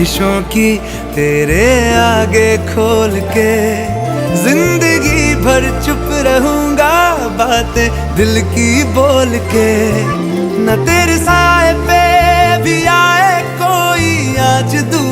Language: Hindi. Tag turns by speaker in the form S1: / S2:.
S1: ख्वाहिशों की तेरे आगे खोल के। जिंदगी भर चुप रहूंगा बातें दिल की बोल के। न तेरे साए पे भी आए कोई आज दुआ